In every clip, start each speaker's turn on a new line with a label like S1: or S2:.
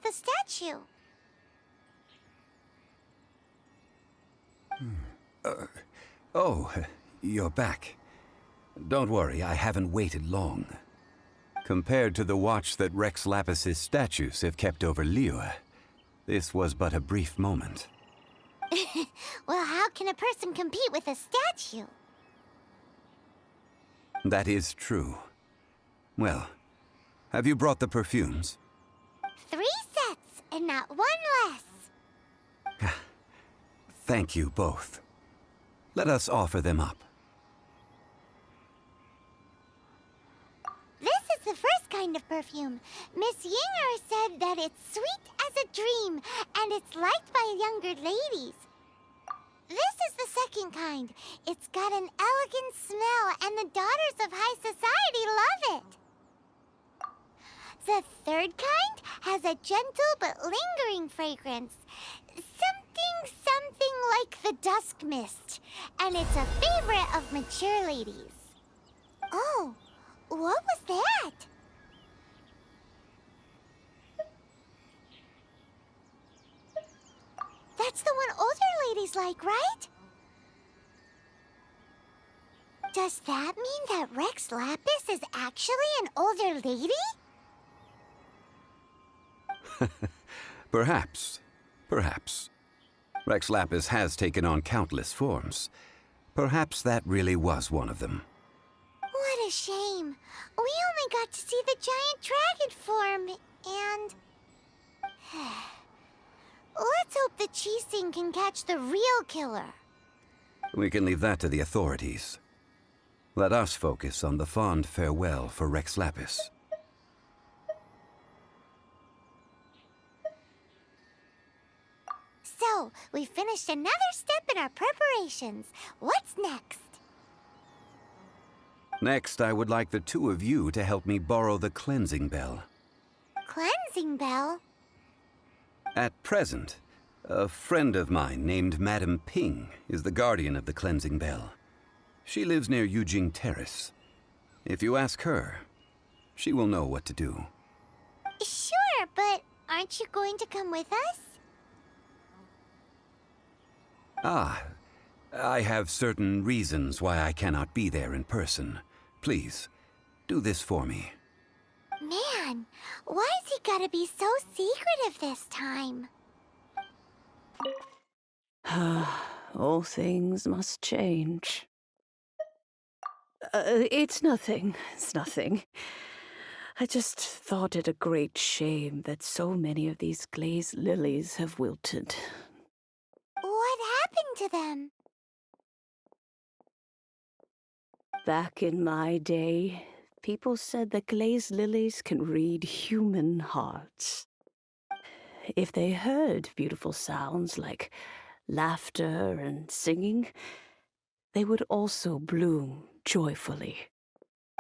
S1: the statue.
S2: Oh, you're back. Don't worry, I haven't waited long. Compared to the watch that Rex Lapis's statues have kept over Liyue, this was but a brief moment.
S1: Well, how can a person compete with a statue?
S2: That is true. Well, have you brought the perfumes?
S1: 3 sets, and not 1 less.
S2: Thank you both. Let us offer them up.
S1: This is the first kind of perfume. Miss Yinger said that it's sweet as a dream, and it's liked by younger ladies. This is the second kind. It's got an elegant smell, and the daughters of high society love it. The third kind has a gentle but lingering fragrance. Something like the dusk mist. And it's a favorite of mature ladies. Oh, what was that? That's the one older ladies like, right? Does that mean that Rex Lapis is actually an older lady?
S2: Perhaps. Perhaps. Rex Lapis has taken on countless forms. Perhaps that really was one of them.
S1: What a shame. We only got to see the giant dragon form, and... Let's hope the Qiqi can catch the real killer.
S2: We can leave that to the authorities. Let us focus on the fond farewell for Rex Lapis.
S1: So, we finished another step in our preparations. What's next?
S2: Next, I would like the 2 of you to help me borrow the cleansing bell.
S1: Cleansing bell?
S2: At present, a friend of mine named Madame Ping is the guardian of the cleansing bell. She lives near Yujing Terrace. If you ask her, she will know what to do.
S1: Sure, but aren't you going to come with us?
S2: Ah, I have certain reasons why I cannot be there in person. Please, do this for me.
S1: Man, why's he gotta be so secretive this time?
S3: All things must change. It's nothing. It's nothing. I just thought it a great shame that so many of these glazed lilies have wilted.
S1: What happened to them?
S3: Back in my day, people said that glazed lilies can read human hearts. If they heard beautiful sounds like laughter and singing, they would also bloom joyfully.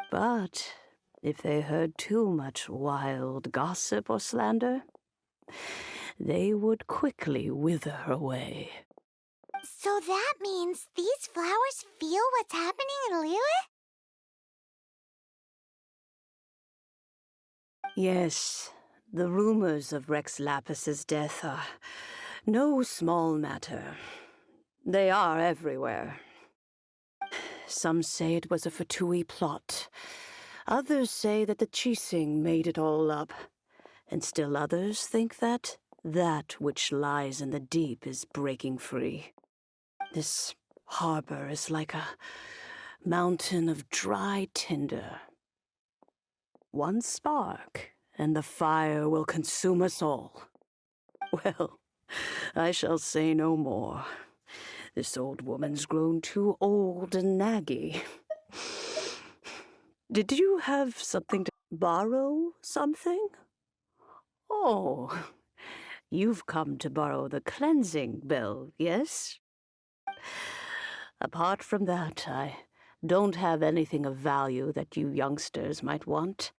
S3: But if they heard too much wild gossip or slander, they would quickly wither away.
S1: So that means these flowers feel what's happening in Liyue?
S3: Yes, the rumors of Rex Lapis's death are no small matter. They are everywhere. Some say it was a Fatui plot. Others say that the Qiqi made it all up. And still others think that which lies in the deep is breaking free. This harbor is like a mountain of dry tinder. One spark, and the fire will consume us all. Well, I shall say no more. This old woman's grown too old and naggy. Did you have something to borrow? Something? Oh, you've come to borrow the cleansing bell, yes? Apart from that, I don't have anything of value that you youngsters might want.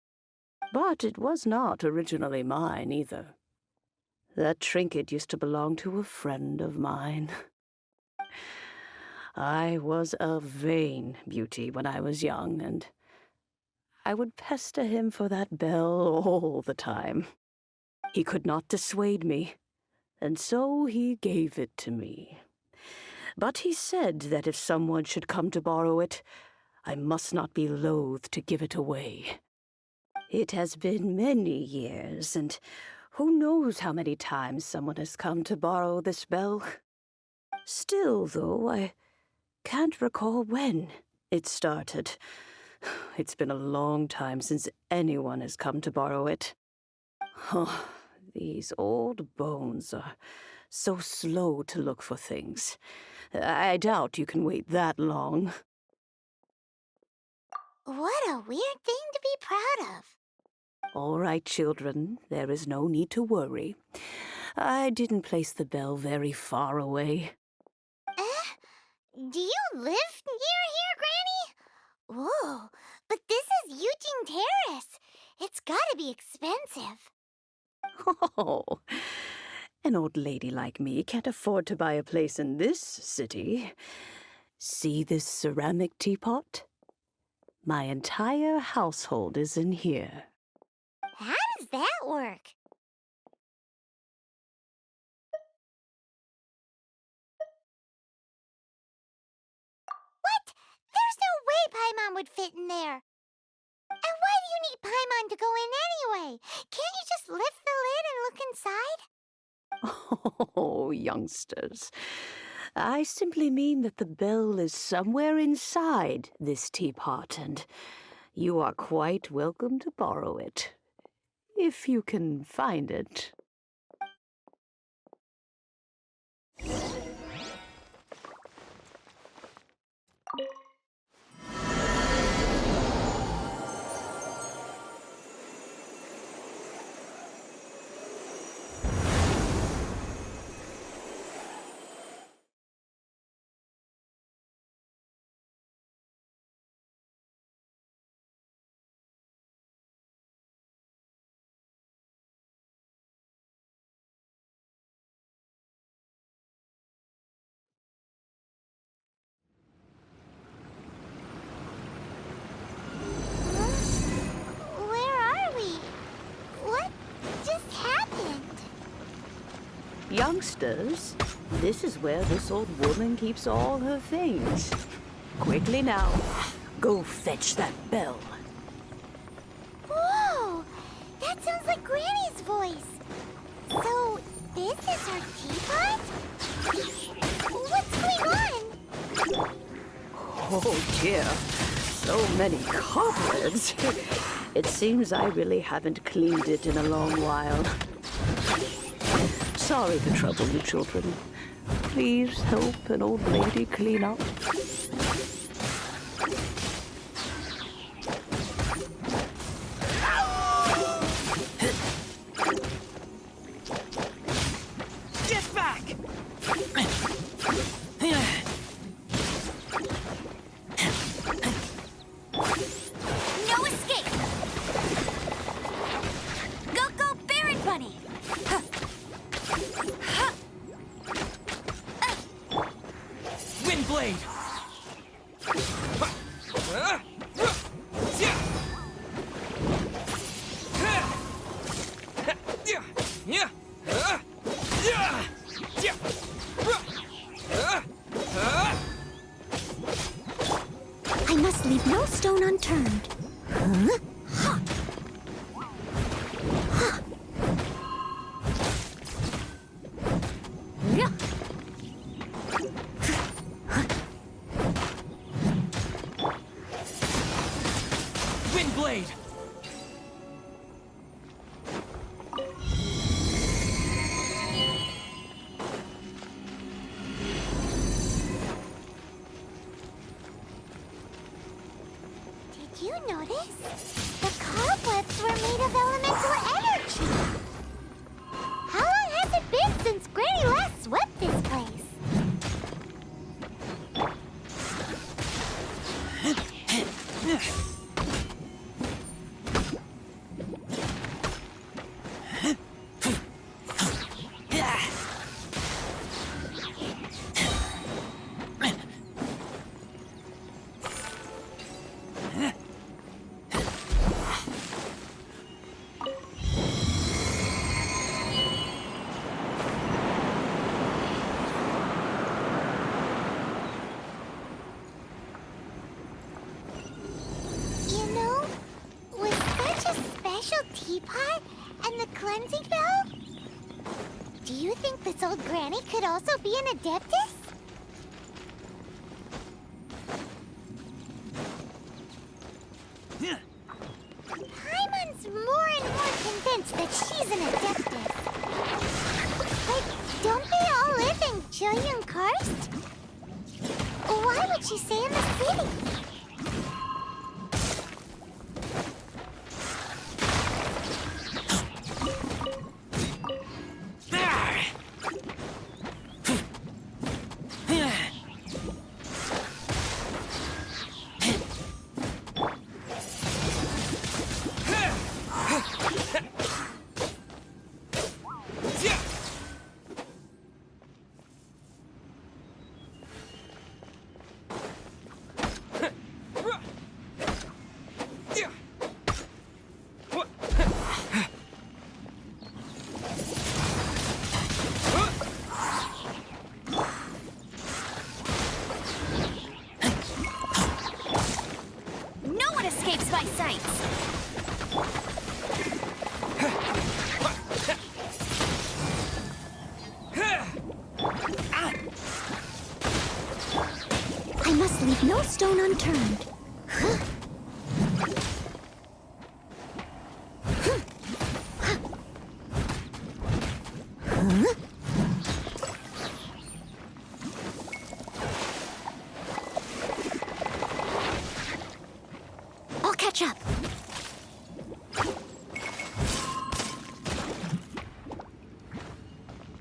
S3: But it was not originally mine, either. That trinket used to belong to a friend of mine. I was a vain beauty when I was young, and I would pester him for that bell all the time. He could not dissuade me, and so he gave it to me. But he said that if someone should come to borrow it, I must not be loath to give it away. It has been many years, and who knows how many times someone has come to borrow this bell. Still, though, I can't recall when it started. It's been a long time since anyone has come to borrow it. Oh, these old bones are so slow to look for things. I doubt you can wait that long.
S1: What a weird thing to be proud of.
S3: All right, children, there is no need to worry. I didn't place the bell very far away.
S1: Do you live near here, Granny? Whoa, but this is Eugene Terrace. It's gotta be expensive.
S3: Oh, an old lady like me can't afford to buy a place in this city. See this ceramic teapot? My entire household is in here.
S1: How does that work? What? There's no way Paimon would fit in there. And why do you need Paimon to go in anyway? Can't you just lift the lid and look inside?
S3: Oh, youngsters. I simply mean that the bell is somewhere inside this teapot, and you are quite welcome to borrow it, if you can find it.
S1: Where are we? What just happened?
S3: Youngsters, this is where this old woman keeps all her things. Quickly now, go fetch that bell.
S1: Whoa! That sounds like Granny's voice. So, this is her teapot? What's going on?
S3: Oh dear, so many cobwebs. It seems I really haven't cleaned it in a long while. Sorry to trouble you, children. Please help an old lady clean up.
S4: Get back!
S1: No escape! Go, Baron Bunny!
S4: Windblade!
S1: I must leave no stone unturned. Huh? Huh. Huh. Yeah.
S4: Windblade!
S1: Did you notice? The cobwebs were made of elemental energy. How long has it been since Granny last swept this place? little teapot and the cleansing bell? Do you think this old granny could also be an Adeptus? Paimon's more and more convinced that she's an Adeptus. But don't they all live in Guizhong Karst? Why would she stay in the city? I must leave no stone unturned. I'll catch up.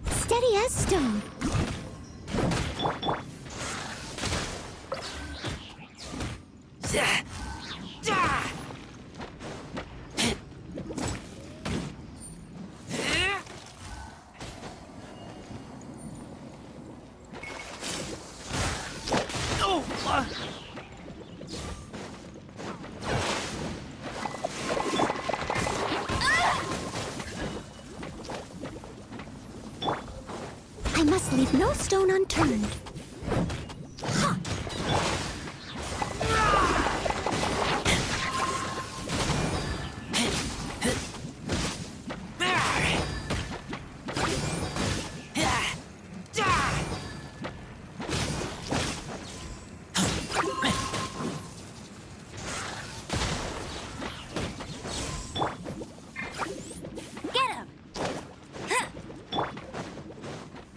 S1: Steady as stone. I must leave no stone unturned.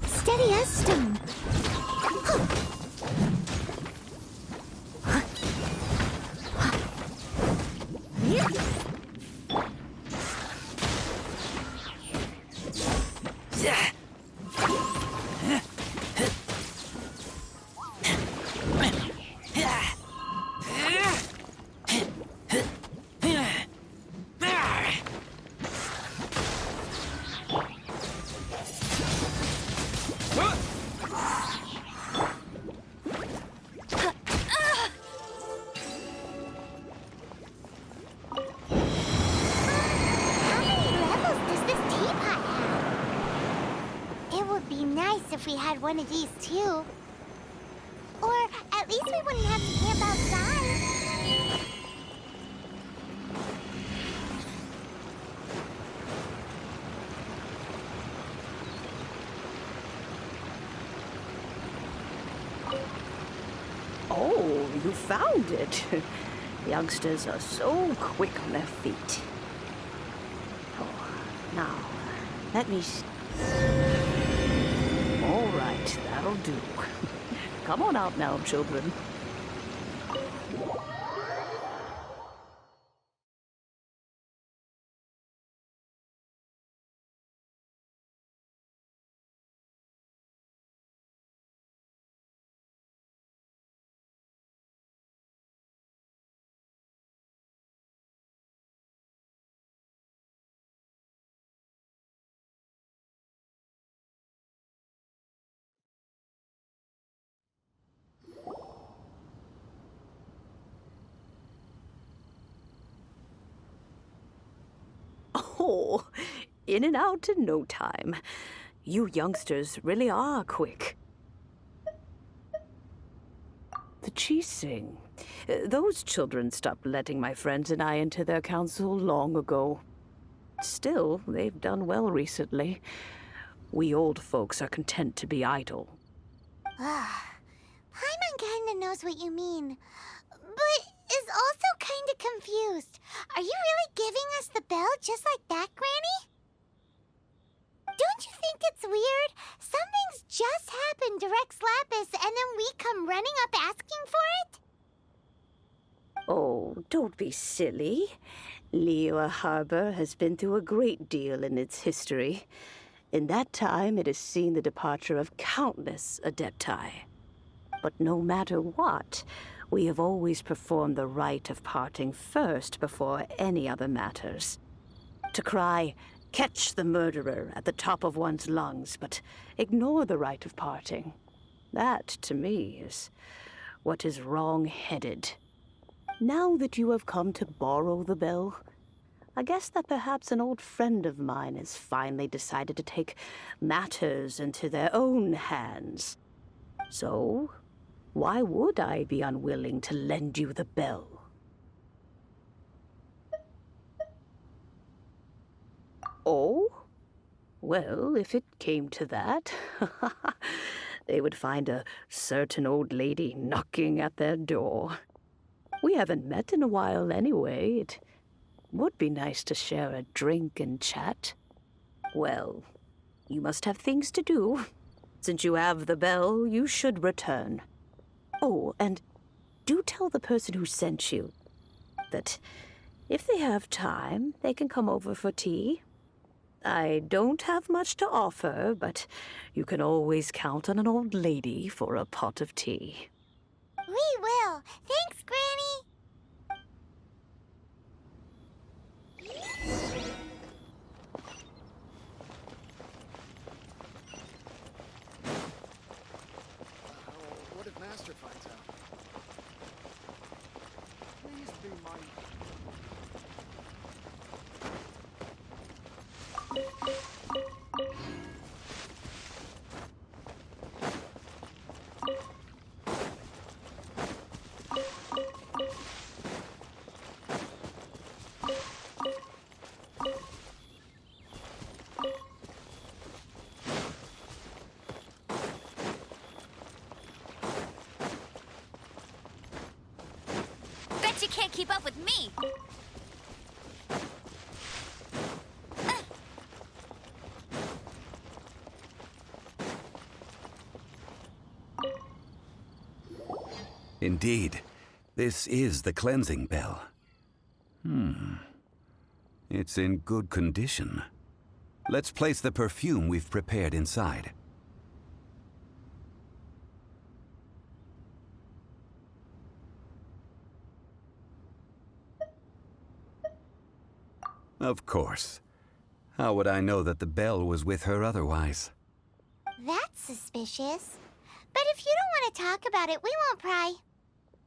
S1: Steady as stone. If we had one of these too. Or at least we wouldn't have to camp outside.
S3: Oh, you found it. Youngsters are so quick on their feet. Oh, now, let me see. All right, that'll do. Come on out now, children. Oh, in and out in no time. You youngsters really are quick. The Qiqi. Those children stopped letting my friends and I into their council long ago. Still, they've done well recently. We old folks are content to be idle.
S1: Paimon kinda knows what you mean, but is also kinda confused. Are you really giving us the bell just like that, Granny? Don't you think it's weird? Something's just happened to Rex Lapis and then we come running up asking for it?
S3: Oh, don't be silly. Liyue Harbor has been through a great deal in its history. In that time, it has seen the departure of countless Adepti. But no matter what, we have always performed the rite of parting first before any other matters. To cry, "Catch the murderer," at the top of one's lungs, but ignore the rite of parting. That, to me, is what is wrong-headed. Now that you have come to borrow the bell, I guess that perhaps an old friend of mine has finally decided to take matters into their own hands. So, why would I be unwilling to lend you the bell? Oh? Well, if it came to that, they would find a certain old lady knocking at their door. We haven't met in a while anyway. It would be nice to share a drink and chat. Well, you must have things to do. Since you have the bell, you should return. Oh, and do tell the person who sent you that if they have time, they can come over for tea. I don't have much to offer, but you can always count on an old lady for a pot of tea.
S1: We will. Thanks, Granny.
S5: What if Master finds out? Please be mindful.
S1: Bet you can't keep up with me.
S2: Indeed, this is the cleansing bell. It's in good condition. Let's place the perfume we've prepared inside. Of course. How would I know that the bell was with her otherwise?
S1: That's suspicious. But if you don't want to talk about it, we won't pry.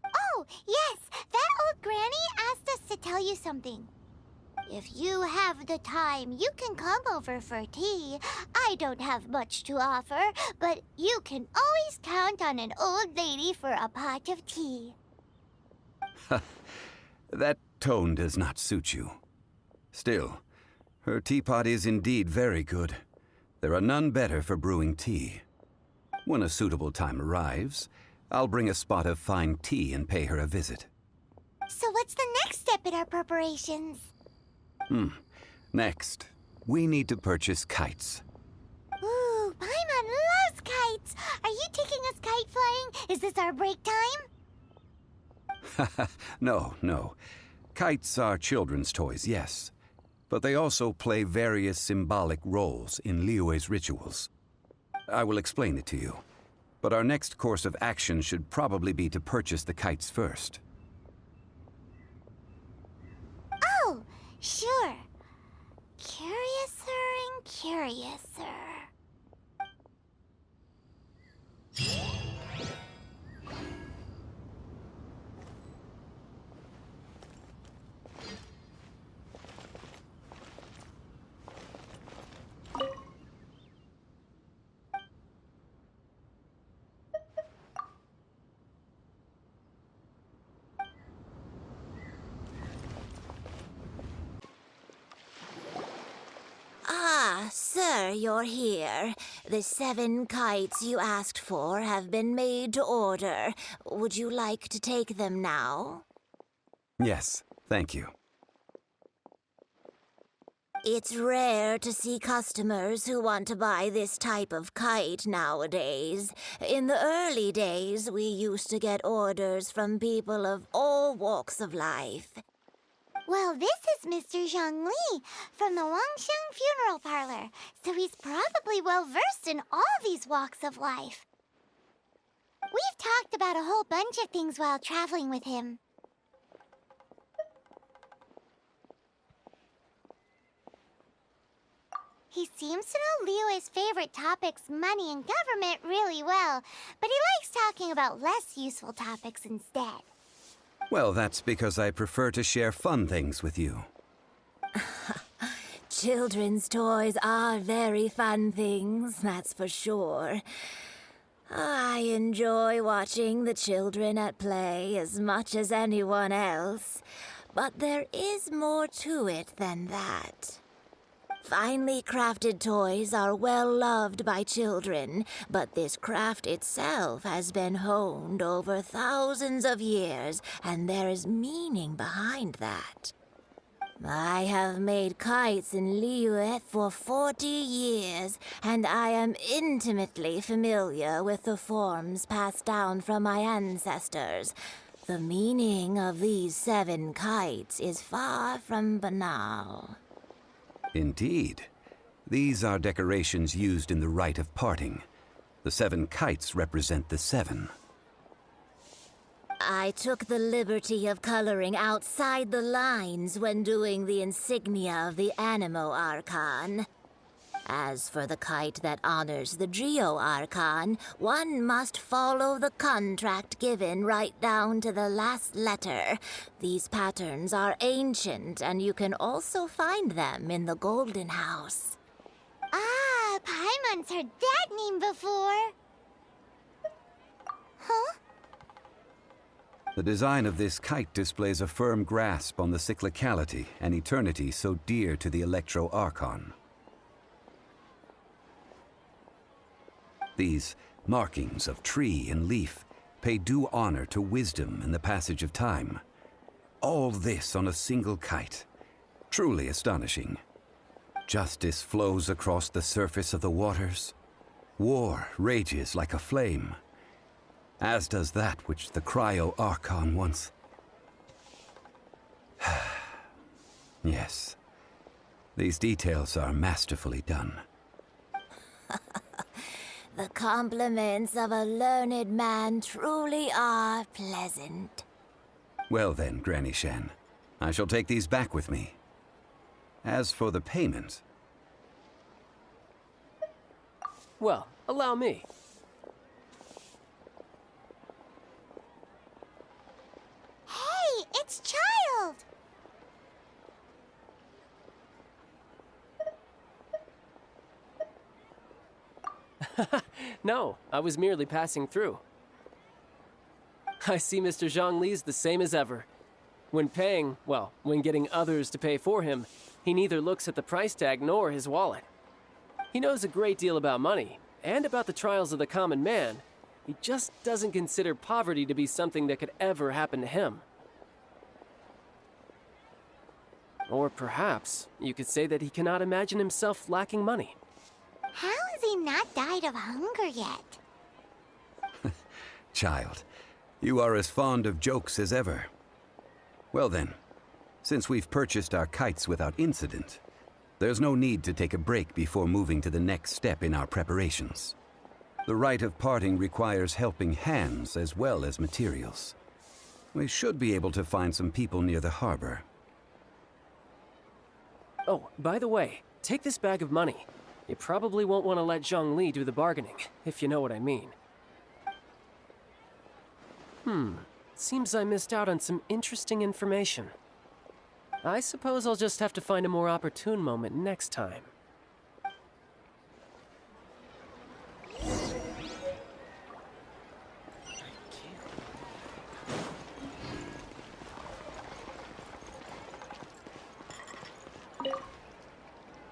S1: Oh, yes, that old granny asked us to tell you something. If you have the time, you can come over for tea. I don't have much to offer, but you can always count on an old lady for a pot of tea.
S2: That tone does not suit you. Still, her teapot is indeed very good. There are none better for brewing tea. When a suitable time arrives, I'll bring a spot of fine tea and pay her a visit.
S1: So what's the next step in our preparations?
S2: Next, we need to purchase kites.
S1: Ooh, Paimon loves kites! Are you taking us kite flying? Is this our break time?
S2: No. Kites are children's toys, yes. But they also play various symbolic roles in Liyue's rituals. I will explain it to you. But our next course of action should probably be to purchase the kites first.
S1: Oh, sure. Curiouser and curiouser. you're here. The 7 kites you asked for have been made to order. Would you like to take them now?
S2: Yes, thank you.
S1: It's rare to see customers who want to buy this type of kite nowadays. In the early days, we used to get orders from people of all walks of life. Well, this is Mr. Zhongli from the Wangsheng Funeral Parlor, so he's probably well-versed in all these walks of life. We've talked about a whole bunch of things while traveling with him. He seems to know Liyue's favorite topics, money and government, really well, but he likes talking about less useful topics instead.
S2: Well, that's because I prefer to share fun things with you.
S1: Children's toys are very fun things, that's for sure. I enjoy watching the children at play as much as anyone else, but there is more to it than that. Finely crafted toys are well loved by children, but this craft itself has been honed over thousands of years, and there is meaning behind that. I have made kites in Liyue for 40 years, and I am intimately familiar with the forms passed down from my ancestors. The meaning of these 7 kites is far from banal.
S2: Indeed. These are decorations used in the rite of parting. The 7 kites represent the 7.
S1: I took the liberty of coloring outside the lines when doing the insignia of the Animo Archon. As for the kite that honors the Geo Archon, one must follow the contract given right down to the last letter. These patterns are ancient, and you can also find them in the Golden House. Ah, Paimon's heard that name before. Huh?
S2: The design of this kite displays a firm grasp on the cyclicality and eternity so dear to the Electro Archon. These markings of tree and leaf pay due honor to wisdom and the passage of time. All this on a single kite. Truly astonishing. Justice flows across the surface of the waters. War rages like a flame. As does that which the Cryo Archon once... Yes. These details are masterfully done.
S1: The compliments of a learned man truly are pleasant.
S2: Well then, Granny Shen, I shall take these back with me. As for the payment...
S4: Well, allow me.
S1: Hey, it's Child!
S4: No, I was merely passing through. I see Mr. Zhongli's the same as ever. When paying, well, when getting others to pay for him, he neither looks at the price tag nor his wallet. He knows a great deal about money, and about the trials of the common man. He just doesn't consider poverty to be something that could ever happen to him. Or perhaps you could say that he cannot imagine himself lacking money.
S1: How has he not died of hunger yet?
S2: Child, you are as fond of jokes as ever. Well then, since we've purchased our kites without incident, there's no need to take a break before moving to the next step in our preparations. The rite of parting requires helping hands as well as materials. We should be able to find some people near the harbor.
S4: Oh, by the way, take this bag of money. You probably won't want to let Zhongli do the bargaining, if you know what I mean. Seems I missed out on some interesting information. I suppose I'll just have to find a more opportune moment next time.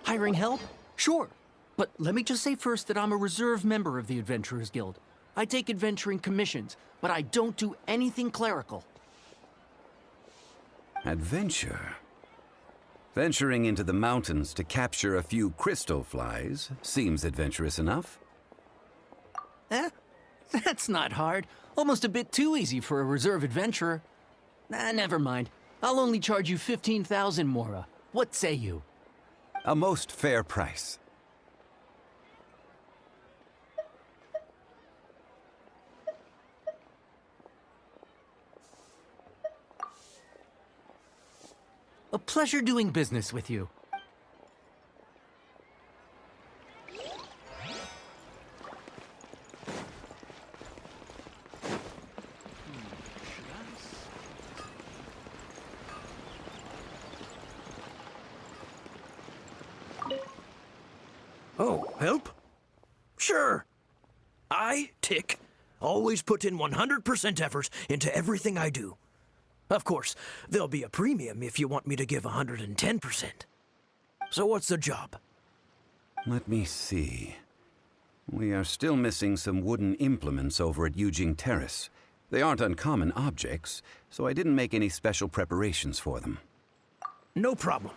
S6: Hiring help? Sure. But let me just say first that I'm a reserve member of the Adventurers Guild. I take adventuring commissions, but I don't do anything clerical.
S2: Adventure? Venturing into the mountains to capture a few crystal flies seems adventurous enough.
S6: Eh? That's not hard. Almost a bit too easy for a reserve adventurer. Never mind. I'll only charge you 15,000 Mora. What say you?
S2: A most fair price.
S6: A pleasure doing business with you.
S7: Oh, help? Sure. I, Tick, always put in 100% effort into everything I do. Of course, there'll be a premium if you want me to give 110%. So what's the job?
S2: Let me see. We are still missing some wooden implements over at Yujing Terrace. They aren't uncommon objects, so I didn't make any special preparations for them.
S7: No problem.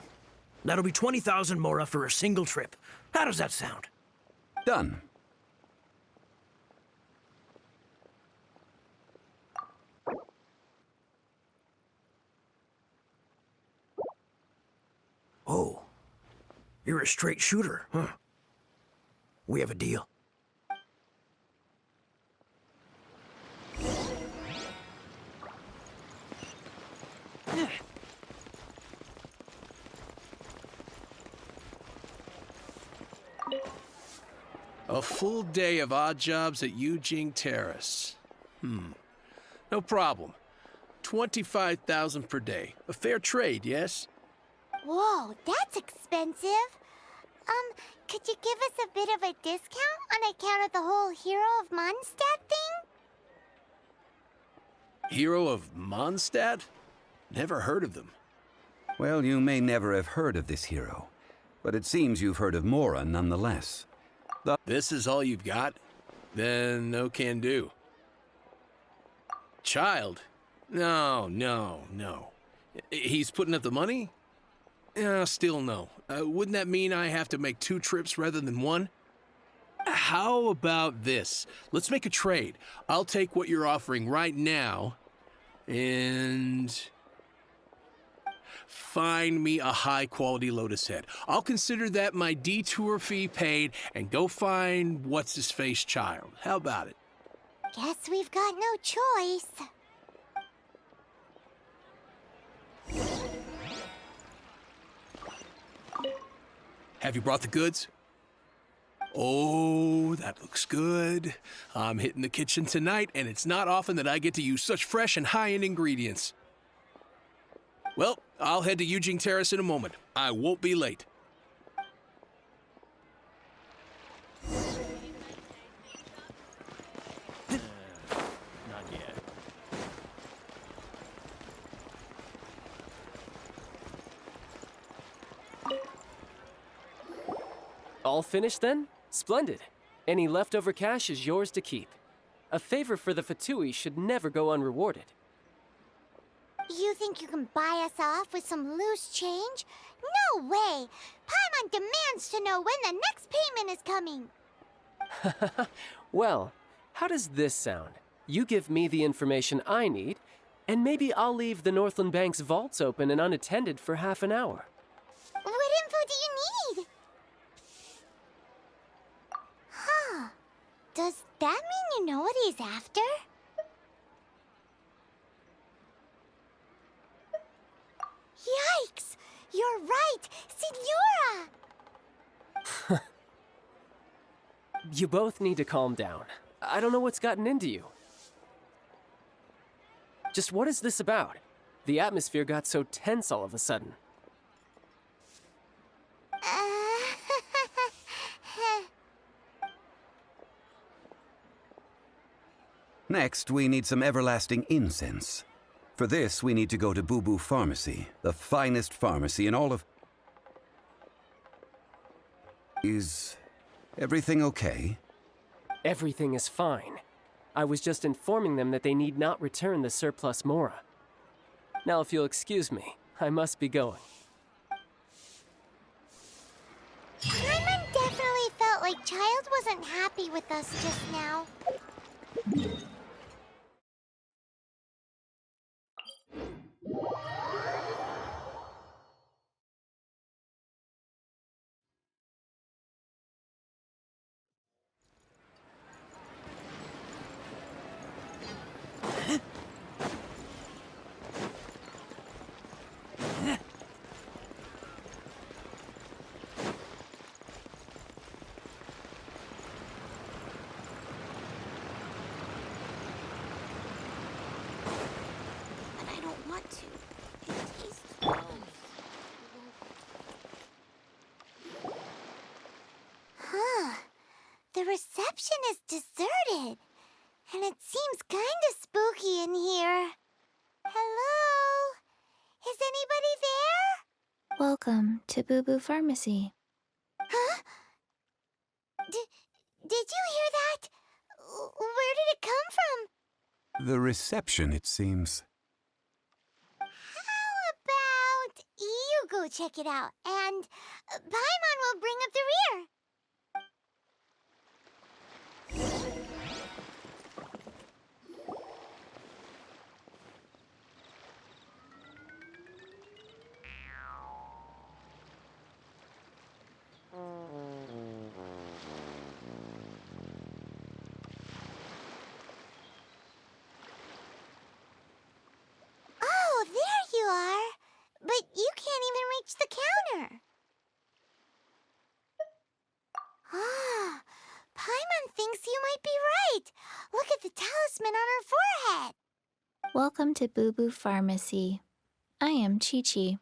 S7: That'll be 20,000 Mora for a single trip. How does that sound?
S2: Done.
S7: Oh, you're a straight shooter, huh? We have a deal.
S8: A full day of odd jobs at Yujing Terrace. No problem. 25,000 per day. A fair trade, yes?
S1: Whoa, that's expensive. Could you give us a bit of a discount on account of the whole Hero of Mondstadt thing?
S8: Hero of Mondstadt? Never heard of them.
S2: Well, you may never have heard of this hero, but it seems you've heard of Mora nonetheless.
S8: This is all you've got? Then no can do. Child? No. He's putting up the money? Still no. Wouldn't that mean I have to make 2 trips rather than 1? How about this? Let's make a trade. I'll take what you're offering right now and find me a high-quality lotus head. I'll consider that my detour fee paid and go find what's-his-face child. How about it?
S1: Guess we've got no choice.
S8: Have you brought the goods? Oh, that looks good. I'm hitting the kitchen tonight, and it's not often that I get to use such fresh and high-end ingredients. Well, I'll head to Yujing Terrace in a moment. I won't be late.
S4: Not yet. All finished then? Splendid. Any leftover cash is yours to keep. A favor for the Fatui should never go unrewarded.
S1: You think you can buy us off with some loose change? No way! Paimon demands to know when the next payment is coming.
S4: Well, how does this sound? You give me the information I need, and maybe I'll leave the Northland Bank's vaults open and unattended for half an hour.
S1: What info do you need? Huh. Does that mean you know what he's after? Yikes! You're right! Signora!
S4: You both need to calm down. I don't know what's gotten into you. Just what is this about? The atmosphere got so tense all of a sudden.
S2: Next, we need some Everlasting Incense. For this, we need to go to Boo Boo Pharmacy, the finest pharmacy in all of... Is Everything okay?
S4: Everything is fine. I was just informing them that they need not return the surplus Mora. Now, if you'll excuse me, I must be going.
S1: Paimon definitely felt like Child wasn't happy with us just now. But I don't want to. It tastes Huh. The reception is deserted. And it seems kinda spooky in here. Hello? Is anybody there?
S9: Welcome to Boo Boo Pharmacy.
S1: Huh? Did you hear that? Where did it come from?
S2: The reception, it seems.
S1: How about you go check it out, and Paimon will bring up the rear. Oh, there you are. But you can't even reach the counter. Ah, Paimon thinks you might be right. Look at the talisman on her forehead.
S9: Welcome to Boo Boo Pharmacy. I am Qiqi.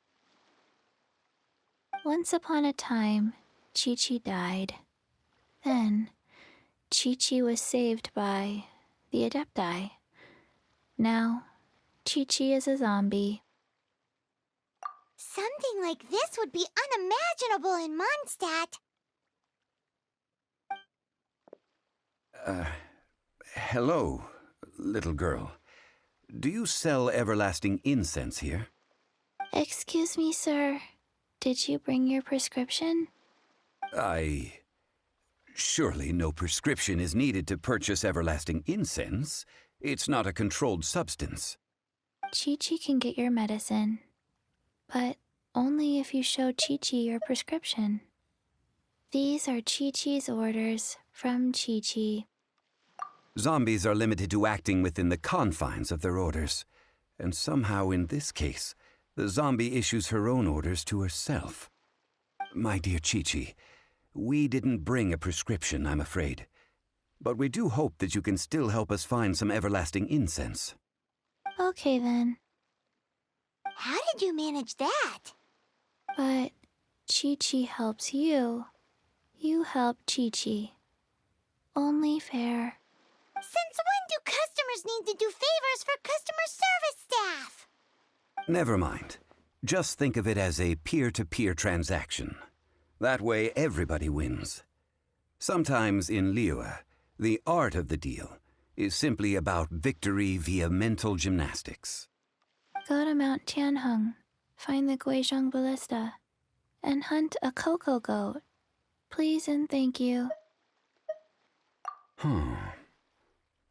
S9: Once upon a time, Qiqi died. Then, Qiqi was saved by the Adepti. Now, Qiqi is a zombie.
S1: Something like this would be unimaginable in Mondstadt.
S2: Hello, little girl. Do you sell Everlasting Incense here?
S9: Excuse me, sir. Did you bring your prescription?
S2: Surely no prescription is needed to purchase Everlasting Incense. It's not a controlled substance.
S9: Qiqi can get your medicine, but only if you show Qiqi your prescription. These are Qiqi's orders from Qiqi.
S2: Zombies are limited to acting within the confines of their orders. And somehow in this case, the zombie issues her own orders to herself. My dear Qiqi, we didn't bring a prescription, I'm afraid. But we do hope that you can still help us find some Everlasting Incense.
S9: Okay then,
S1: How did you manage that?
S9: but Qiqi helps you. You help Qiqi. Only fair.
S1: Since when do customers need to do favors for customer service staff?
S2: Never mind. Just think of it as a peer-to-peer transaction. That way everybody wins. Sometimes in Liyue, the art of the deal is simply about victory via mental gymnastics.
S9: Go to Mount Tianheng, find the Guizhong Ballista, and hunt a cocogoat. Please and thank you.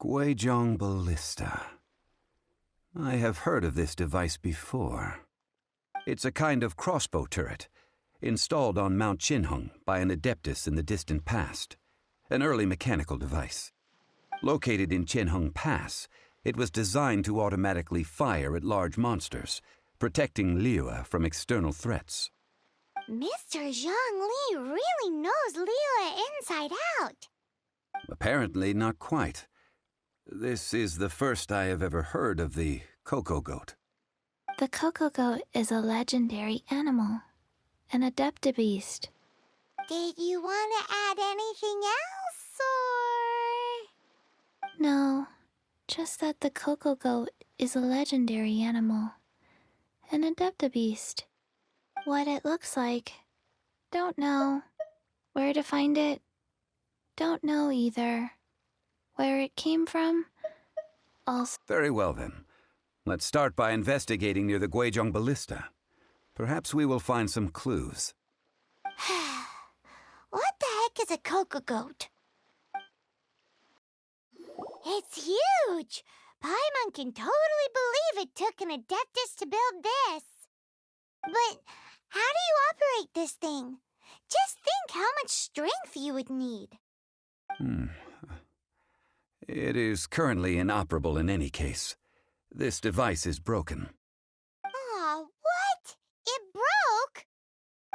S2: Guizhong Ballista. I have heard of this device before. It's a kind of crossbow turret, installed on Mount Tianheng by an Adeptus in the distant past. An early mechanical device. Located in Tianheng Pass, it was designed to automatically fire at large monsters, protecting Liyue from external threats.
S1: Mr. Zhongli really knows Liyue inside out.
S2: Apparently not quite. This is the first I have ever heard of the cocogoat.
S9: The cocogoat is a legendary animal, an Adepti beast.
S1: Did you want to add anything else, or...?
S9: No, just that the cocogoat is a legendary animal, an Adepti beast. What it looks like, don't know. Where to find it, don't know either. Where it came from? Also.
S2: Very well then. Let's start by investigating near the Guizhong Ballista. Perhaps we will find some clues.
S1: What the heck is a cocogoat? It's huge! Paimon can totally believe it took an Adeptus to build this. But how do you operate this thing? Just think how much strength you would need.
S2: It is currently inoperable in any case. This device is broken.
S1: Aw, what? It broke?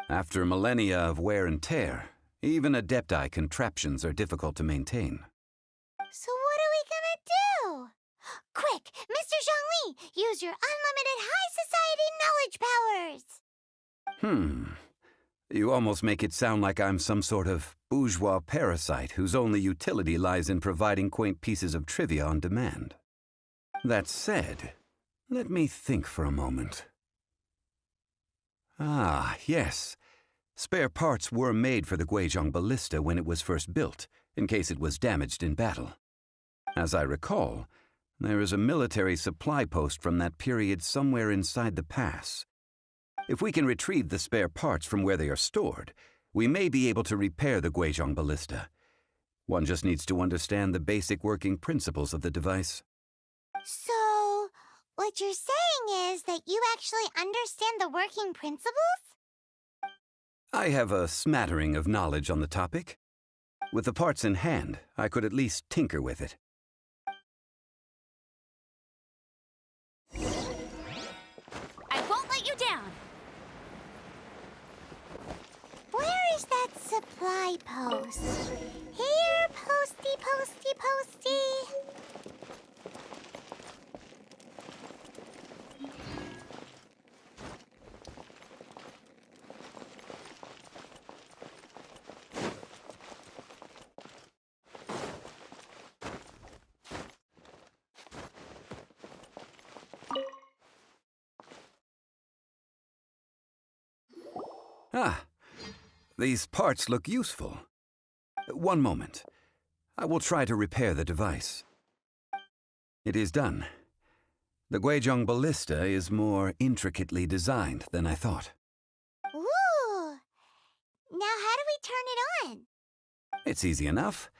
S2: After millennia of wear and tear, even Adepti contraptions are difficult to maintain.
S1: So what are we gonna do? Quick, Mr. Zhongli, use your unlimited high society knowledge powers!
S2: You almost make it sound like I'm some sort of bourgeois parasite whose only utility lies in providing quaint pieces of trivia on demand. That said, let me think for a moment. Ah, yes. Spare parts were made for the Guizhong Ballista when it was first built, in case it was damaged in battle. As I recall, there is a military supply post from that period somewhere inside the pass. If we can retrieve the spare parts from where they are stored, we may be able to repair the Guizhong Ballista. One just needs to understand the basic working principles of the device.
S1: So, what you're saying is that you actually understand the working principles?
S2: I have a smattering of knowledge on the topic. With the parts in hand, I could at least tinker with it.
S1: I won't let you down! Where is that supply post? Here, posty, posty, posty!
S2: Ah, these parts look useful. One moment. I will try to repair the device. It is done. The Guizhong Ballista is more intricately designed than I thought.
S1: Ooh! Now how do we turn it on?
S2: It's easy enough.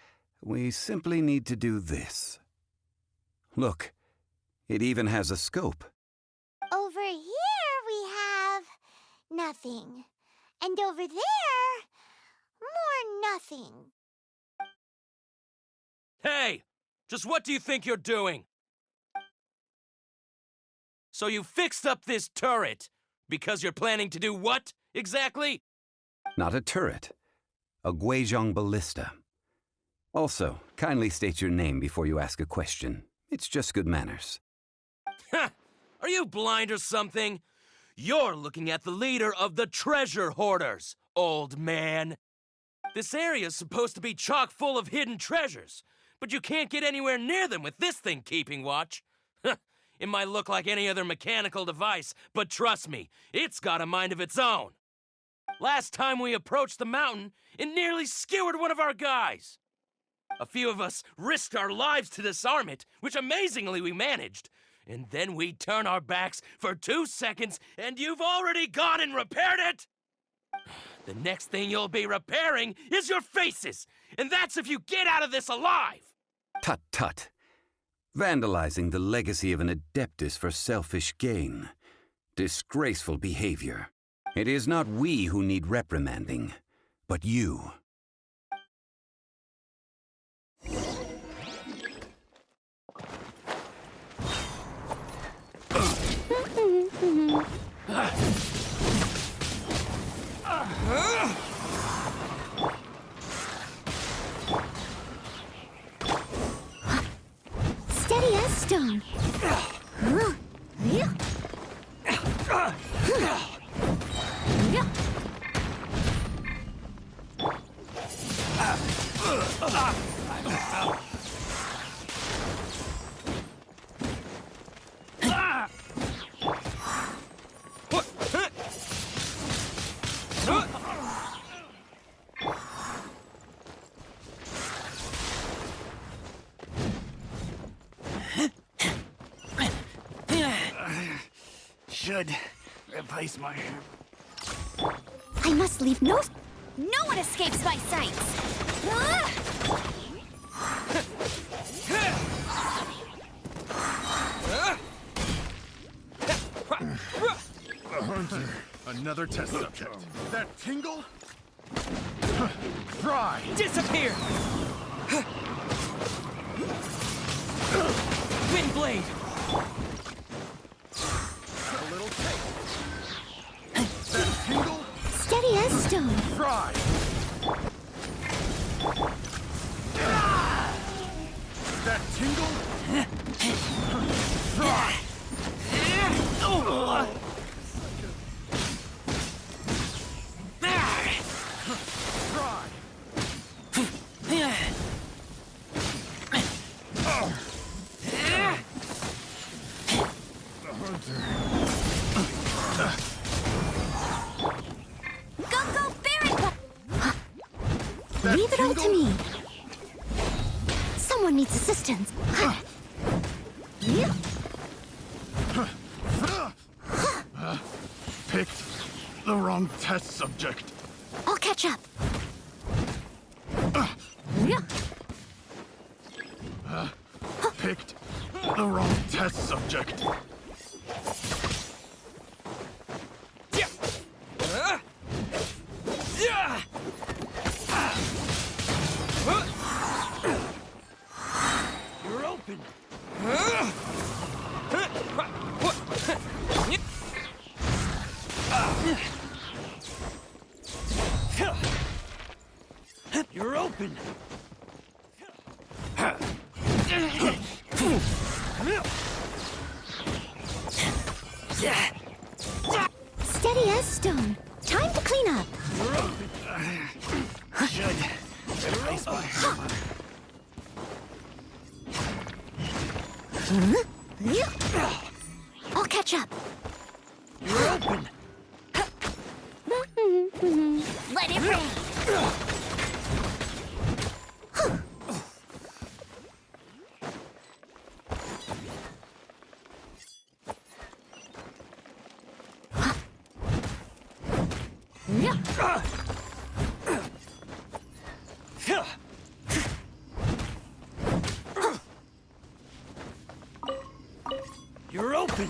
S2: We simply need to do this. Look, it even has a scope.
S1: Over here we have nothing. And over there, more nothing.
S10: Hey! Just what do you think you're doing? So you fixed up this turret because you're planning to do what, exactly?
S2: Not a turret. A Guizhong Ballista. Also, kindly state your name before you ask a question. It's just good manners.
S10: Ha! Are you blind or something? You're looking at the leader of the Treasure Hoarders, old man. This area's supposed to be chock full of hidden treasures, but you can't get anywhere near them with this thing keeping watch. It might look like any other mechanical device, but trust me, it's got a mind of its own. Last time we approached the mountain, it nearly skewered one of our guys. A few of us risked our lives to disarm it, which amazingly we managed. And then we turn our backs for 2 seconds, and you've already gone and repaired it! The next thing you'll be repairing is your faces, and that's if you get out of this alive!
S2: Tut tut. Vandalizing the legacy of an Adeptus for selfish gain. Disgraceful behavior. It is not we who need reprimanding, but you.
S1: Steady as stone.
S5: should replace my...
S1: I must leave no one escapes my sights.
S5: A hunter. Another test subject. That tingle? Fry!
S4: Disappear! Wind blade!
S5: A little taste. That tingle?
S1: Steady as stone.
S5: Fry! That tingle? Fry!
S4: Oh!
S1: Leave it all to me. Someone needs assistance.
S5: Picked the wrong test subject.
S1: I'll catch up.
S5: Picked the wrong test subject.
S10: You're open. You're open.
S1: Steady as stone. Time to clean up.
S5: Should replace my hammer.
S1: I'll catch up.
S10: You're open.
S1: Let it rain.
S10: You're open.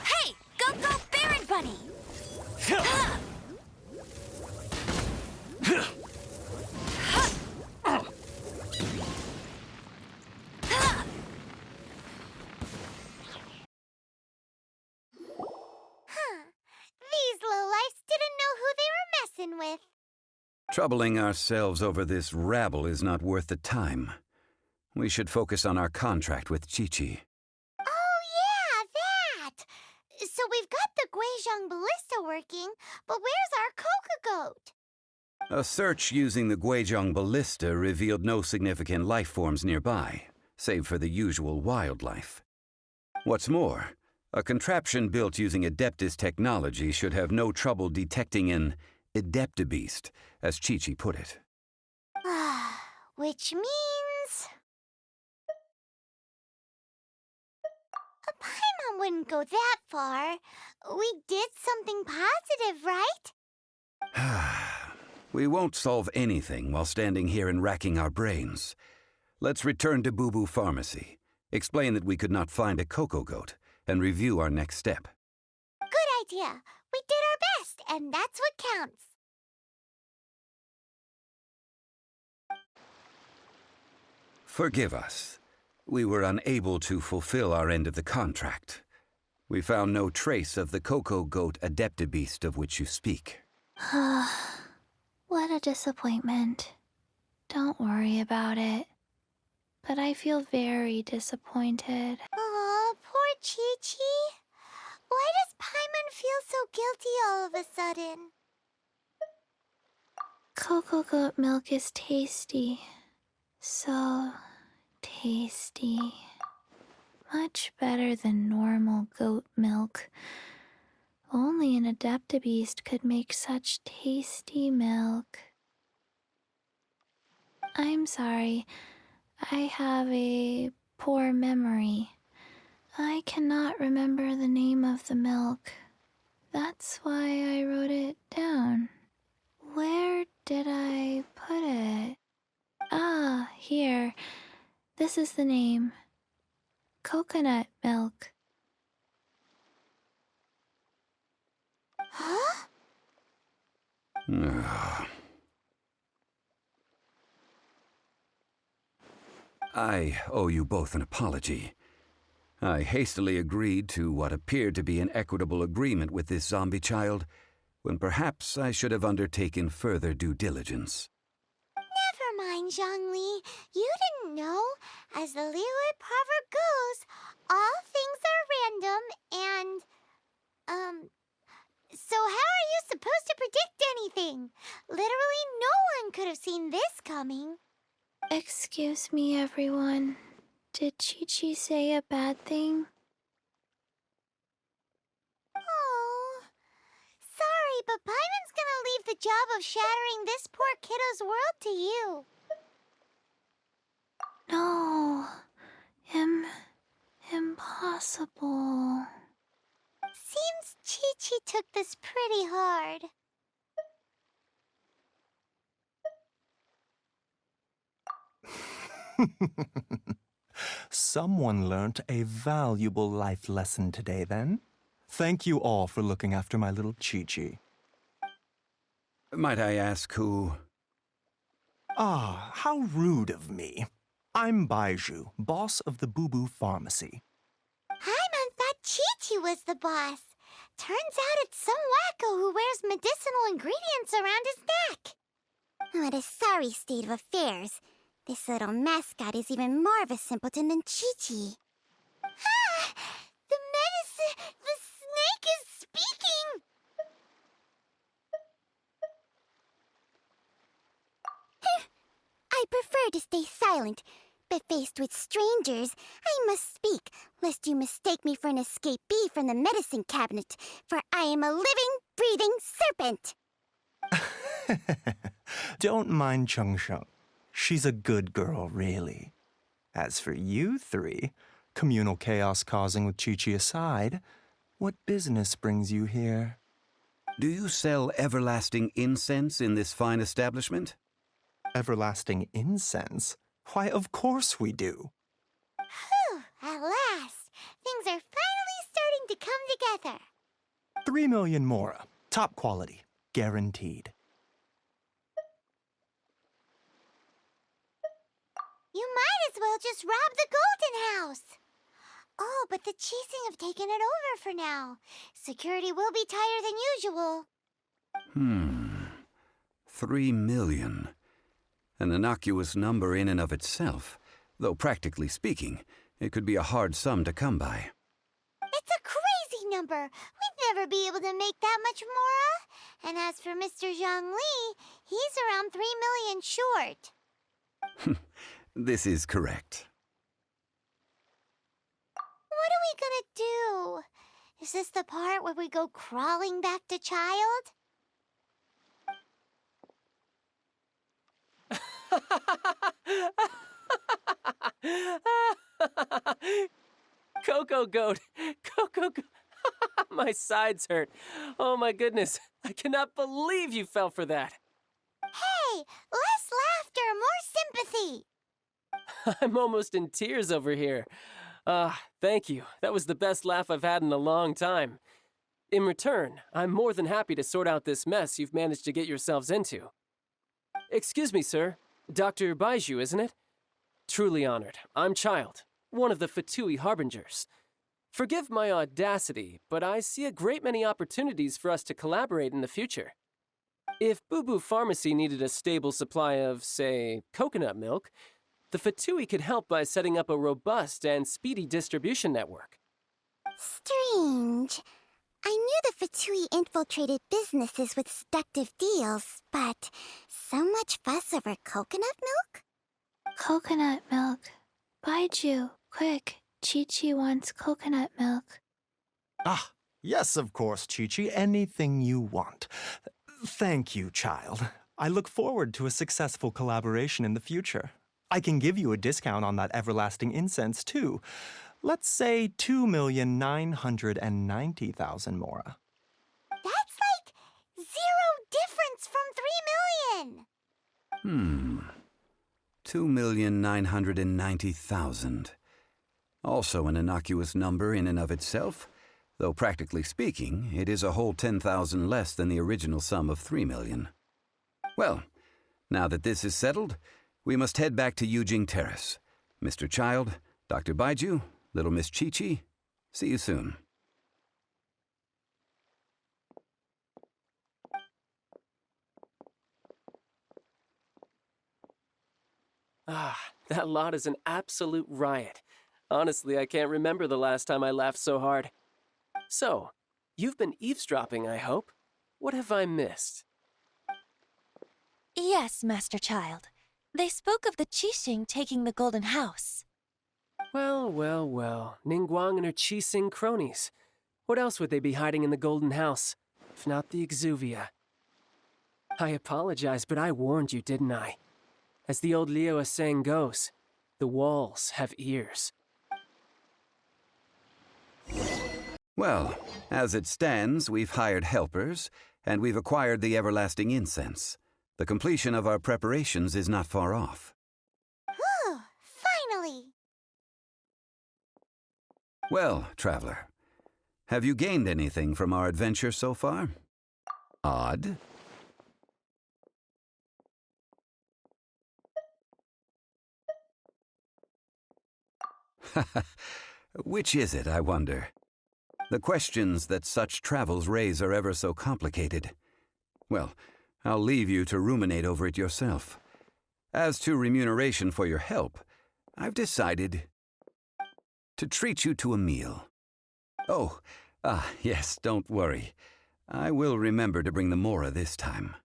S1: Hey, go, Baron Bunny. These lowlifes didn't know who they were messing with.
S2: Troubling ourselves over this rabble is not worth the time. We should focus on our contract with Qiqi.
S1: Oh, yeah, that! So we've got the Guizhong Ballista working, but where's our cocogoat?
S2: A search using the Guizhong Ballista revealed no significant life forms nearby, save for the usual wildlife. What's more, a contraption built using Adeptis technology should have no trouble detecting an Adepti, as Qiqi put it.
S1: Which means... Paimon wouldn't go that far. We did something positive, right?
S2: We won't solve anything while standing here and racking our brains. Let's return to Boo Boo Pharmacy, explain that we could not find a cocogoat, and review our next step.
S1: Good idea. We did our best, and that's what counts.
S2: Forgive us. We were unable to fulfill our end of the contract. We found no trace of the cocogoat Adepti of which you speak.
S9: What a disappointment. Don't worry about it. But I feel very disappointed.
S1: Aw, poor Qiqi. Why does Paimon feel so guilty all of a sudden?
S9: Cocogoat milk is tasty. So tasty. Much better than normal goat milk. Only an Adepti could make such tasty milk. I'm sorry. I have a poor memory. I cannot remember the name of the milk. That's why I wrote it down. Where did I put it? Ah, here. This is the name. Coconut milk.
S1: Huh?
S2: I owe you both an apology. I hastily agreed to what appeared to be an equitable agreement with this zombie child, when perhaps I should have undertaken further due diligence.
S1: Never mind, Zhongli. You didn't know. As the Liyue proverb goes, all things are random and, so how are you supposed to predict anything? Literally no one could have seen this coming.
S9: Excuse me, everyone. Did Qiqi say a bad thing?
S1: Oh, sorry, but Paimon's gonna leave the job of shattering this poor kiddo's world to you.
S9: No. Impossible.
S1: Seems Qiqi took this pretty hard.
S11: Someone learnt a valuable life lesson today, then. Thank you all for looking after my little Qiqi.
S2: Might I ask who?
S11: Ah, how rude of me. I'm Baizhu, boss of the Boo Boo Pharmacy.
S1: Paimon thought Qiqi was the boss. Turns out it's some wacko who wears medicinal ingredients around his neck. What a sorry state of affairs. This little mascot is even more of a simpleton than Qiqi. Ah! The snake is speaking! I prefer to stay silent, but faced with strangers, I must speak, lest you mistake me for an escapee from the medicine cabinet, for I am a living, breathing serpent!
S11: Don't mind Cheng Sheng. She's a good girl, really. As for you three, communal chaos causing with Qiqi aside, what business brings you here?
S2: Do you sell everlasting incense in this fine establishment?
S11: Everlasting incense? Why, of course we do.
S1: Whew, at last! Things are finally starting to come together.
S11: 3 million mora. Top quality. Guaranteed.
S1: You might as well just rob the Golden House. Oh, but the Qiqi have taken it over for now. Security will be tighter than usual.
S2: 3 million. An innocuous number in and of itself, though practically speaking, it could be a hard sum to come by.
S1: It's a crazy number. We'd never be able to make that much mora. And as for Mr. Zhongli, he's around 3 million short.
S2: This is correct.
S1: What are we gonna do? Is this the part where we go crawling back to child?
S4: Cocogoat! Cocogoat! My sides hurt. Oh my goodness. I cannot believe you fell for that.
S1: Hey, less laughter, more sympathy.
S4: I'm almost in tears over here. Thank you. That was the best laugh I've had in a long time. In return, I'm more than happy to sort out this mess you've managed to get yourselves into. Excuse me, sir. Dr. Baizhu, isn't it? Truly honored. I'm Child, one of the Fatui Harbingers. Forgive my audacity, but I see a great many opportunities for us to collaborate in the future. If Boo Boo Pharmacy needed a stable supply of, say, coconut milk, the Fatui could help by setting up a robust and speedy distribution network.
S1: Strange. I knew the Fatui infiltrated businesses with seductive deals, but so much fuss over coconut milk?
S9: Coconut milk. Baizhu, quick. Qiqi wants coconut milk.
S11: Ah, yes, of course, Qiqi. Anything you want. Thank you, child. I look forward to a successful collaboration in the future. I can give you a discount on that Everlasting Incense, too. Let's say 2,990,000 mora.
S1: That's like 0 difference from 3 million.
S2: 2,990,000. Also an innocuous number in and of itself, though practically speaking, it is a whole 10,000 less than the original sum of 3 million. Well, now that this is settled, we must head back to Yujing Terrace. Mr. Child, Dr. Baiju, little Miss Qiqi, see you soon.
S4: Ah, that lot is an absolute riot. Honestly, I can't remember the last time I laughed so hard. So, you've been eavesdropping, I hope? What have I missed?
S12: Yes, Master Child. They spoke of the Qixing taking the Golden House.
S4: Well, well, well. Ningguang and her Qixing cronies. What else would they be hiding in the Golden House, if not the exuvia? I apologize, but I warned you, didn't I? As the old Liu saying goes, the walls have ears.
S2: Well, as it stands, we've hired helpers, and we've acquired the Everlasting Incense. The completion of our preparations is not far off.
S1: Whew, finally!
S2: Well, traveler, have you gained anything from our adventure so far? Odd? Which is it, I wonder? The questions that such travels raise are ever so complicated. Well, I'll leave you to ruminate over it yourself. As to remuneration for your help, I've decided to treat you to a meal. Oh, yes, don't worry. I will remember to bring the mora this time.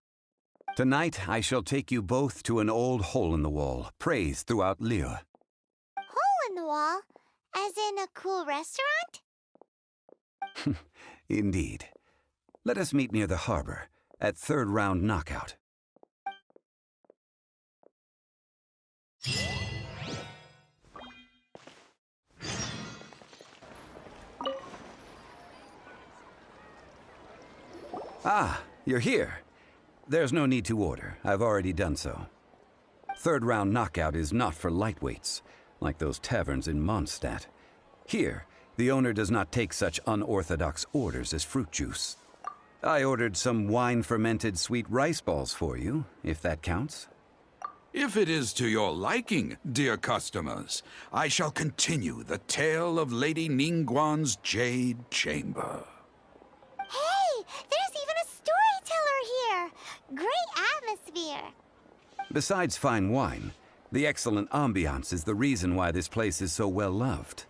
S2: Tonight, I shall take you both to an old hole-in-the-wall, praised throughout Liu.
S1: Hole in the wall? As in a cool restaurant?
S2: Indeed. Let us meet near the harbor, at third round knockout. Ah, you're here. There's no need to order. I've already done so. Third round knockout is not for lightweights, like those taverns in Mondstadt. Here, the owner does not take such unorthodox orders as fruit juice. I ordered some wine-fermented sweet rice balls for you, if that counts.
S13: If it is to your liking, dear customers, I shall continue the tale of Lady Ningguang's Jade Chamber.
S1: Hey, there's even a storyteller here! Great atmosphere!
S2: Besides fine wine, the excellent ambiance is the reason why this place is so well loved.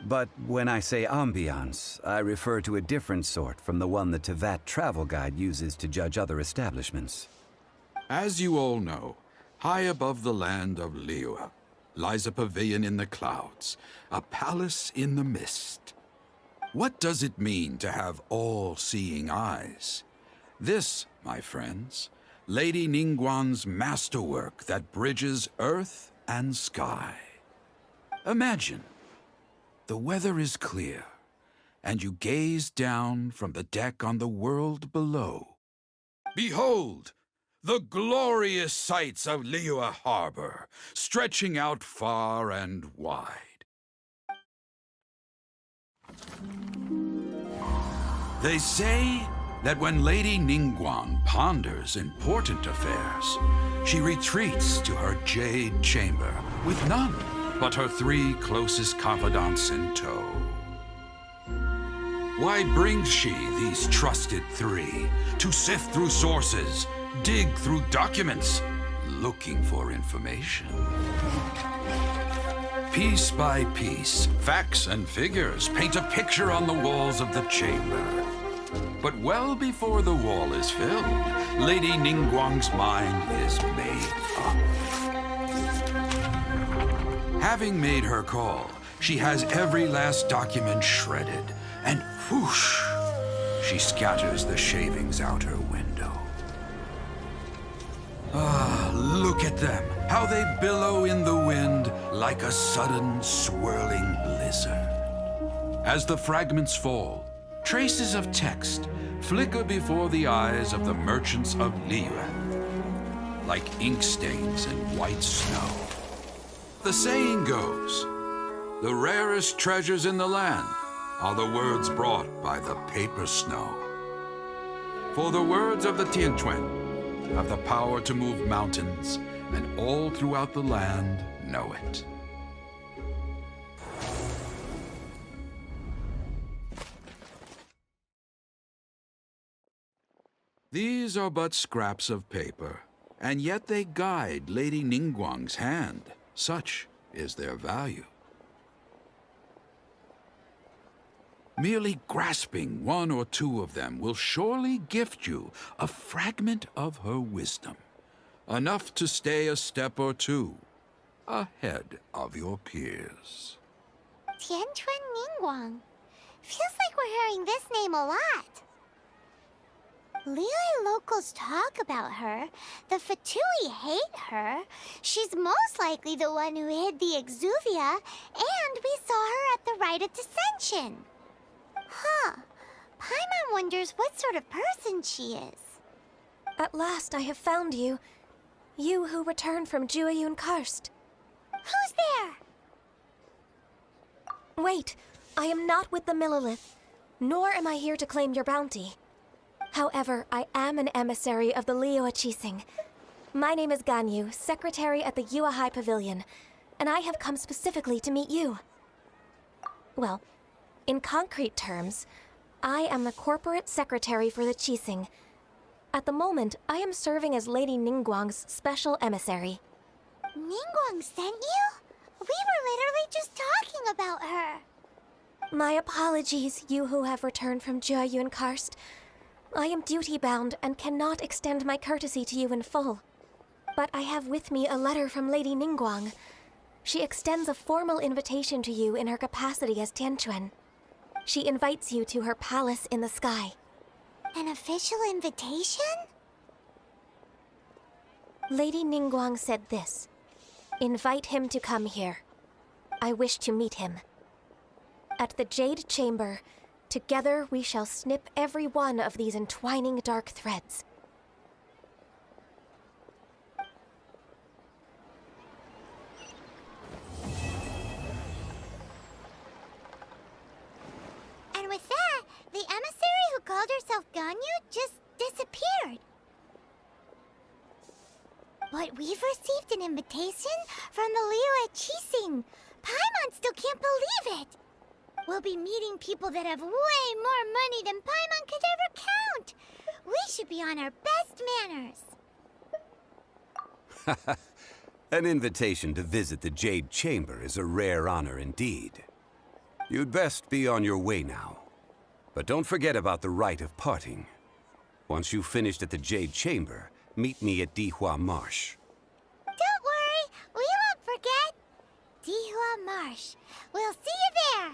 S2: But when I say ambiance, I refer to a different sort from the one the Tevat travel guide uses to judge other establishments.
S13: As you all know, high above the land of Liu lies a pavilion in the clouds, a palace in the mist. What does it mean to have all-seeing eyes? This, my friends, Lady Ningguang's masterwork that bridges earth and sky. Imagine, the weather is clear, and you gaze down from the deck on the world below. Behold, the glorious sights of Liu Harbor, stretching out far and wide. They say that when Lady Ningguang ponders important affairs, she retreats to her jade chamber with none but her 3 closest confidants in tow. Why brings she these trusted 3 to sift through sources, dig through documents, looking for information? Piece by piece, facts and figures paint a picture on the walls of the chamber. But well before the wall is filled, Lady Ningguang's mind is made up. Having made her call, she has every last document shredded, and whoosh, she scatters the shavings out her window. Ah, look at them, how they billow in the wind like a sudden swirling blizzard. As the fragments fall, traces of text flicker before the eyes of the merchants of Liyue, like ink stains in white snow. The saying goes, the rarest treasures in the land are the words brought by the paper snow. For the words of the Tianheng have the power to move mountains, and all throughout the land know it. These are but scraps of paper, and yet they guide Lady Ningguang's hand. Such is their value. Merely grasping one or two of them will surely gift you a fragment of her wisdom, enough to stay a step or two ahead of your peers.
S1: Tianheng Ningguang. Feels like we're hearing this name a lot. Liyue locals talk about her. The Fatui hate her. She's most likely the one who hid the exuvia, and we saw her at the rite of dissension. Huh. Paimon wonders what sort of person she is.
S12: At last I have found you. You who returned from Jueyun Karst.
S1: Who's there?
S12: Wait, I am not with the Millelith, nor am I here to claim your bounty. However, I am an emissary of the Liyue Qixing. My name is Ganyu, secretary at the Yue High Pavilion, and I have come specifically to meet you. Well, in concrete terms, I am the corporate secretary for the Qixing. At the moment, I am serving as Lady Ningguang's special emissary.
S1: Ningguang sent you? We were literally just talking about her.
S12: My apologies, you who have returned from Jueyun Karst. I am duty-bound and cannot extend my courtesy to you in full. But I have with me a letter from Lady Ningguang. She extends a formal invitation to you in her capacity as Tianheng. She invites you to her palace in the sky.
S1: An official invitation?
S12: Lady Ningguang said this. Invite him to come here. I wish to meet him. At the Jade Chamber, together we shall snip every one of these entwining dark threads.
S1: And with that, the emissary who called herself Ganyu just disappeared. But we've received an invitation from the Liyue Qixing. Paimon still can't believe it. We'll be meeting people that have way more money than Paimon could ever count. We should be on our best manners.
S2: An invitation to visit the Jade Chamber is a rare honor indeed. You'd best be on your way now. But don't forget about the rite of parting. Once you've finished at the Jade Chamber, meet me at Dihua Marsh.
S1: Don't worry, we won't forget. Dihua Marsh. We'll see you there.